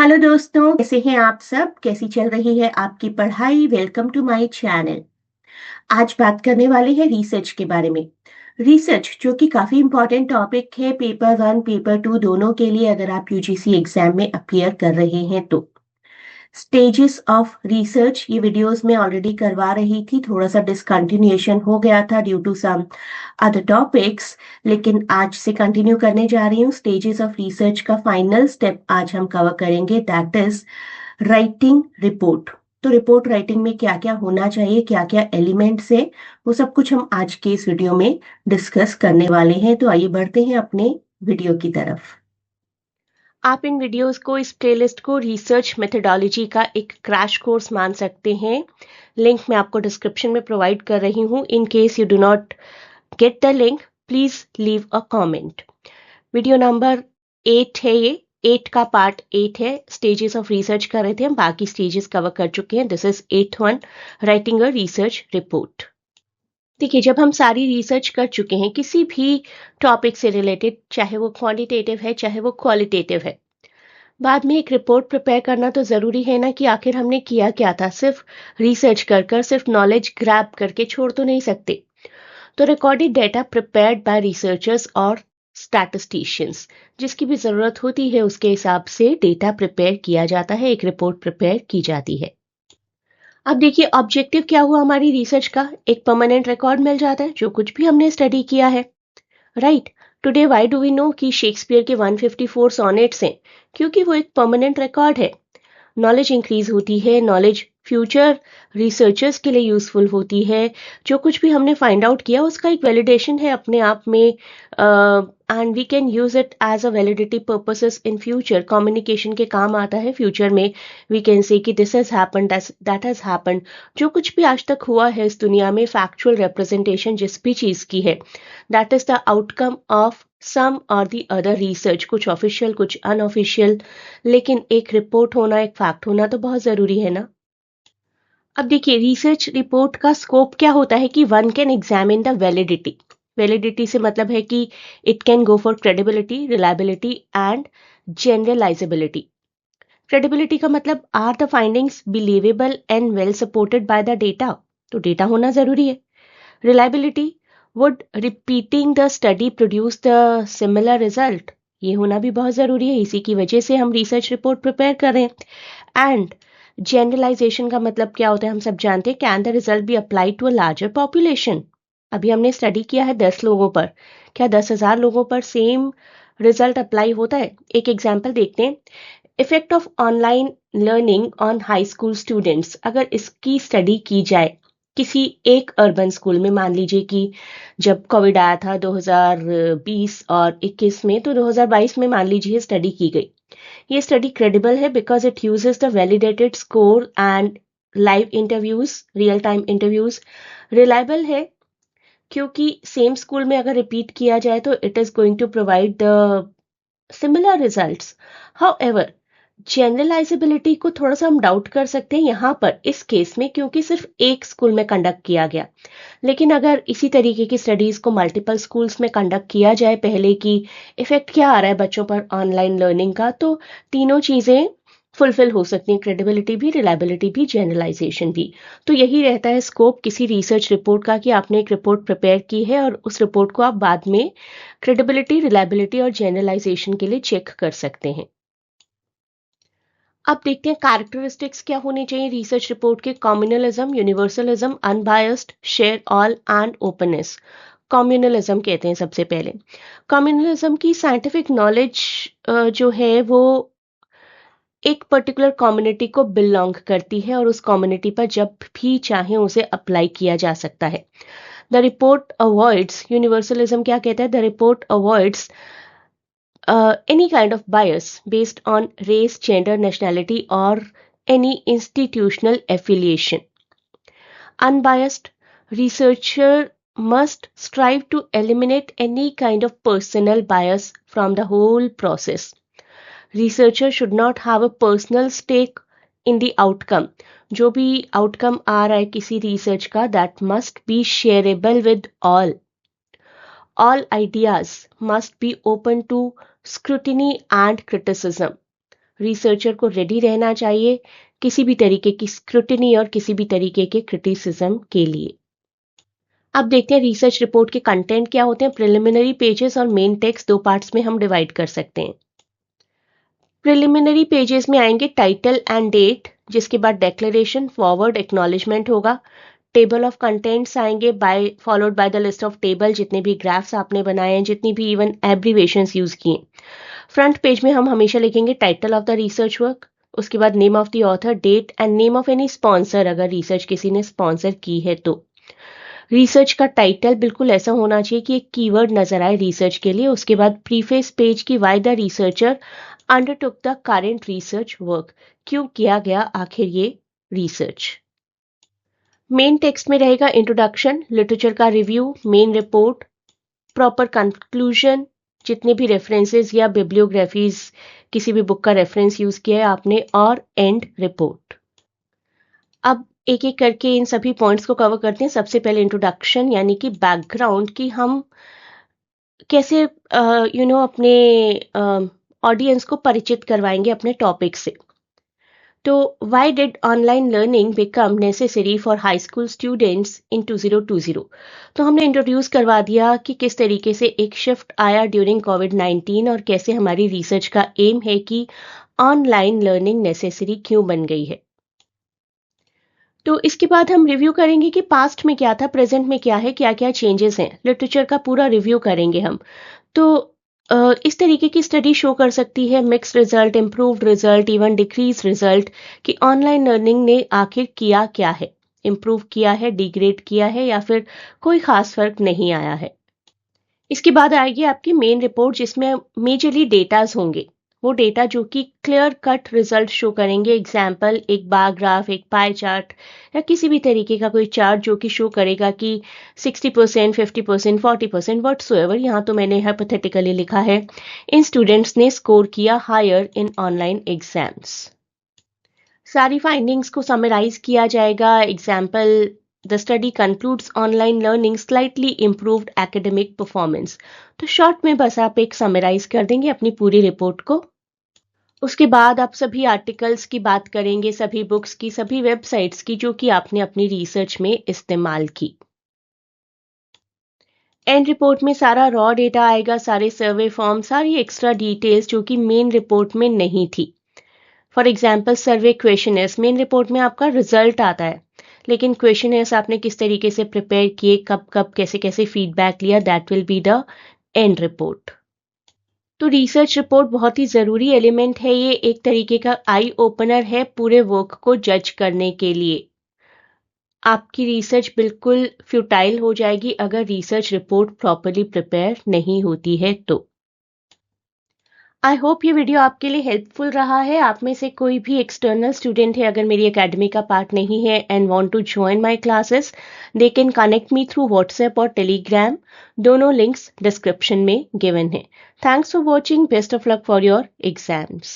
Hello दोस्तों, कैसे हैं आप सब? कैसी चल रही है आपकी पढ़ाई? Welcome to my channel. आज बात करने वाले हैं रिसर्च के बारे में। रिसर्च जो कि काफी इंपॉर्टेंट टॉपिक है पेपर 1 पेपर 2 दोनों के लिए, अगर आप यूजीसी एग्जाम में अपीयर कर रहे हैं तो। स्टेजेस ऑफ रिसर्च ये वीडियोस में ऑलरेडी करवा रही थी, थोड़ा सा डिसकंटिन्यूएशन हो गया था due to some other topics, लेकिन आज से कंटिन्यू करने जा रही हूँ। स्टेजेस ऑफ रिसर्च का फाइनल स्टेप आज हम कवर करेंगे, दैट इज राइटिंग रिपोर्ट। तो रिपोर्ट राइटिंग में क्या क्या होना चाहिए, क्या क्या एलिमेंट्स है, वो सब कुछ हम आज के इस वीडियो में डिस्कस करने वाले हैं। तो आइए बढ़ते हैं अपने वीडियो की तरफ। आप इन वीडियोस को, इस प्लेलिस्ट को रिसर्च मेथडोलॉजी का एक क्रैश कोर्स मान सकते हैं। लिंक मैं आपको डिस्क्रिप्शन में प्रोवाइड कर रही हूँ। In case you do not get the link, please leave a comment. Video number 8 है ये, 8 का पार्ट 8 है। स्टेजेस ऑफ रिसर्च कर रहे थे हम, बाकी स्टेजेस कवर कर चुके हैं। This is 8th one, writing a research report. देखिए, जब हम सारी रिसर्च कर चुके हैं किसी भी टॉपिक से रिलेटेड, चाहे वो क्वांटिटेटिव है चाहे वो क्वालिटेटिव है, बाद में एक रिपोर्ट प्रिपेयर करना तो ज़रूरी है ना कि आखिर हमने किया क्या था। सिर्फ रिसर्च कर कर सिर्फ नॉलेज ग्रैब करके छोड़ तो नहीं सकते। तो recorded data prepared by researchers और स्टैटिस्टिशियंस, जिसकी भी ज़रूरत होती है उसके हिसाब से डेटा प्रिपेयर किया जाता है, एक रिपोर्ट प्रिपेयर की जाती है। अब देखिए, ऑब्जेक्टिव क्या हुआ हमारी रिसर्च का? एक परमानेंट रिकॉर्ड मिल जाता है जो कुछ भी हमने स्टडी किया है, right. Today why do we know कि शेक्सपियर के 154 सोनेट्स हैं? क्योंकि वो एक परमानेंट रिकॉर्ड है। नॉलेज इंक्रीज होती है, नॉलेज फ्यूचर रिसर्चर्स के लिए यूजफुल होती है। जो कुछ भी हमने फाइंड आउट किया उसका एक वैलिडेशन है अपने आप में, and we can use it as a validity purposes in future. Communication के काम आता है फ्यूचर में। वी कैन से कि this has happened, that has happened. जो कुछ भी आज तक हुआ है इस दुनिया में, फैक्चुअल रिप्रेजेंटेशन जिस भी चीज की है, that is the outcome of some or the other research, कुछ ऑफिशियल कुछ अनऑफिशियल। लेकिन एक रिपोर्ट होना, एक फैक्ट होना तो बहुत जरूरी है ना। अब देखिए, रिसर्च रिपोर्ट का स्कोप क्या होता है कि one can examine the validity. Validity से मतलब है कि it can go for credibility, reliability and generalizability. Credibility का मतलब, are the findings believable and well supported by the data? तो डेटा होना जरूरी है। Reliability, would repeating the study produce the similar result? ये होना भी बहुत जरूरी है, इसी की वजह से हम रिसर्च रिपोर्ट प्रिपेयर कर रहे हैं। एंड जनरलाइजेशन का मतलब क्या होता है, हम सब जानते हैं। Can the result be apply to a larger population? अभी हमने स्टडी किया है 10 लोगों पर, क्या 10,000 लोगों पर सेम रिजल्ट अप्लाई होता है? एक एग्जाम्पल देखते हैं। Effect of online learning on high school students, अगर इसकी स्टडी की जाए किसी एक अर्बन स्कूल में, मान लीजिए कि जब कोविड आया था 2020 और 21 में, तो 2022 में मान लीजिए स्टडी की गई। ये स्टडी क्रेडिबल है because it uses the validated score and live interviews, real time interviews. Reliable है क्योंकि सेम स्कूल में अगर रिपीट किया जाए तो it is going to provide the similar results. However, generalizability को थोड़ा सा हम डाउट कर सकते हैं यहाँ पर इस केस में, क्योंकि सिर्फ एक स्कूल में कंडक्ट किया गया। लेकिन अगर इसी तरीके की स्टडीज को मल्टीपल स्कूल्स में कंडक्ट किया जाए पहले, की इफेक्ट क्या आ रहा है बच्चों पर ऑनलाइन लर्निंग का, तो तीनों चीजें फुलफिल हो सकती हैं, क्रेडिबिलिटी भी, रिलायबिलिटी भी, जनरलाइजेशन भी। तो यही रहता है स्कोप किसी रिसर्च रिपोर्ट का, कि आपने एक रिपोर्ट प्रिपेयर की है और उस रिपोर्ट को आप बाद में क्रेडिबिलिटी, रिलायबिलिटी और जनरलाइजेशन के लिए चेक कर सकते हैं। अब देखते हैं कैरेक्टरिस्टिक्स क्या होने चाहिए रिसर्च रिपोर्ट के। Communalism, universalism, unbiased, share all and openness. Communalism कहते हैं सबसे पहले। कम्युनलिज्म की साइंटिफिक नॉलेज जो है वो एक पर्टिकुलर कम्युनिटी को बिलोंग करती है और उस कम्युनिटी पर जब भी चाहे उसे अप्लाई किया जा सकता है। द रिपोर्ट अवॉइड्स, यूनिवर्सलिज्म क्या कहता है? The report avoids any kind of bias based on race, gender, nationality, or any institutional affiliation. Unbiased, researcher must strive to eliminate any kind of personal bias from the whole process. Researcher should not have a personal stake in the outcome. जो भी outcome आ रहा है किसी research का, that must be shareable with all. All ideas must be open to scrutiny and criticism. Researcher को ready रहना चाहिए किसी भी तरीके की स्क्रूटिनी और किसी भी तरीके के क्रिटिसिज्म के लिए। अब देखते हैं रिसर्च रिपोर्ट के कंटेंट क्या होते हैं। प्रिलिमिनरी पेजेस और मेन टेक्स्ट दो पार्ट्स में हम डिवाइड कर सकते हैं। प्रिलिमिनरी पेजेस में आएंगे टाइटल एंड डेट, जिसके बाद डेक्लेरेशन, फॉरवर्ड, एक्नॉलेजमेंट होगा। टेबल ऑफ कंटेंट्स आएंगे by followed by the list of table, जितने भी ग्राफ्स आपने बनाए हैं, जितनी भी इवन एब्रीवेशंस यूज किए। फ्रंट पेज में हम हमेशा लिखेंगे title of the research work, उसके बाद name of the author, date and name of any sponsor, अगर रिसर्च किसी ने स्पॉन्सर की है तो। रिसर्च का टाइटल बिल्कुल ऐसा होना चाहिए कि एक कीवर्ड नजर आए रिसर्च के लिए। उसके बाद प्रीफेस पेज की why the researcher undertook the current research work, क्यों किया गया आखिर ये रिसर्च। मेन टेक्स्ट में रहेगा इंट्रोडक्शन, लिटरेचर का review, main report, proper conclusion, जितने भी रेफरेंसेस या बिब्लियोग्राफीज किसी भी बुक का रेफरेंस यूज किया है आपने, और एंड रिपोर्ट। अब एक एक करके इन सभी पॉइंट्स को कवर करते हैं। सबसे पहले इंट्रोडक्शन, यानी कि बैकग्राउंड, कि हम कैसे अपने ऑडियंस को परिचित करवाएंगे अपने टॉपिक से। तो why did online learning become necessary for high school students in 2020। तो हमने इंट्रोड्यूस करवा दिया कि किस तरीके से एक शिफ्ट आया ड्यूरिंग कोविड-19 और कैसे हमारी रिसर्च का एम है कि ऑनलाइन लर्निंग नेसेसरी क्यों बन गई है। तो इसके बाद हम रिव्यू करेंगे कि पास्ट में क्या था, प्रेजेंट में क्या है, क्या क्या चेंजेस हैं। लिटरेचर का पूरा रिव्यू करेंगे हम। तो इस तरीके की स्टडी शो कर सकती है mix result, improved result, even decrease result, कि ऑनलाइन लर्निंग ने आखिर किया क्या है, इम्प्रूव किया है, डिग्रेड किया है, या फिर कोई खास फर्क नहीं आया है। इसके बाद आएगी आपकी मेन रिपोर्ट, जिसमें मेजरली डेटाज होंगे। वो डेटा जो कि क्लियर कट रिजल्ट शो करेंगे। एग्जाम्पल, एक बार ग्राफ, एक पाई चार्ट, या किसी भी तरीके का कोई चार्ट जो कि शो करेगा कि 60%, 50%, 40%, व्हाटसोएवर, यहाँ तो मैंने हाइपोथेटिकली लिखा है, इन स्टूडेंट्स ने स्कोर किया हायर इन ऑनलाइन एग्जाम्स। सारी फाइंडिंग्स को समराइज किया जाएगा। Example, the study concludes online learning slightly improved academic performance. तो शॉर्ट में बस आप एक समराइज कर देंगे अपनी पूरी रिपोर्ट को। उसके बाद आप सभी आर्टिकल्स की बात करेंगे, सभी बुक्स की, सभी वेबसाइट्स की, जो कि आपने अपनी रिसर्च में इस्तेमाल की। एंड रिपोर्ट में सारा रॉ डेटा आएगा, सारे सर्वे फॉर्म, सारी एक्स्ट्रा डिटेल्स जो कि मेन रिपोर्ट में नहीं थी। For example, survey questioners main report में आपका रिजल्ट आता है, लेकिन क्वेश्चनर्स आपने किस तरीके से प्रिपेयर किए, कब कब कैसे कैसे फीडबैक लिया, that will be the end report. तो रिसर्च रिपोर्ट बहुत ही ज़रूरी एलिमेंट है। ये एक तरीके का आई ओपनर है पूरे वर्क को जज करने के लिए। आपकी रिसर्च बिल्कुल फ्यूटाइल हो जाएगी अगर रिसर्च रिपोर्ट प्रॉपरली प्रिपेयर नहीं होती है तो। आई होप ये वीडियो आपके लिए हेल्पफुल रहा है। आप में से कोई भी एक्सटर्नल स्टूडेंट है अगर मेरी एकेडमी का पार्ट नहीं है and want to join my classes, they can connect me through WhatsApp और टेलीग्राम। दोनों लिंक्स डिस्क्रिप्शन में गिवन है। Thanks for watching. Best of luck for your exams.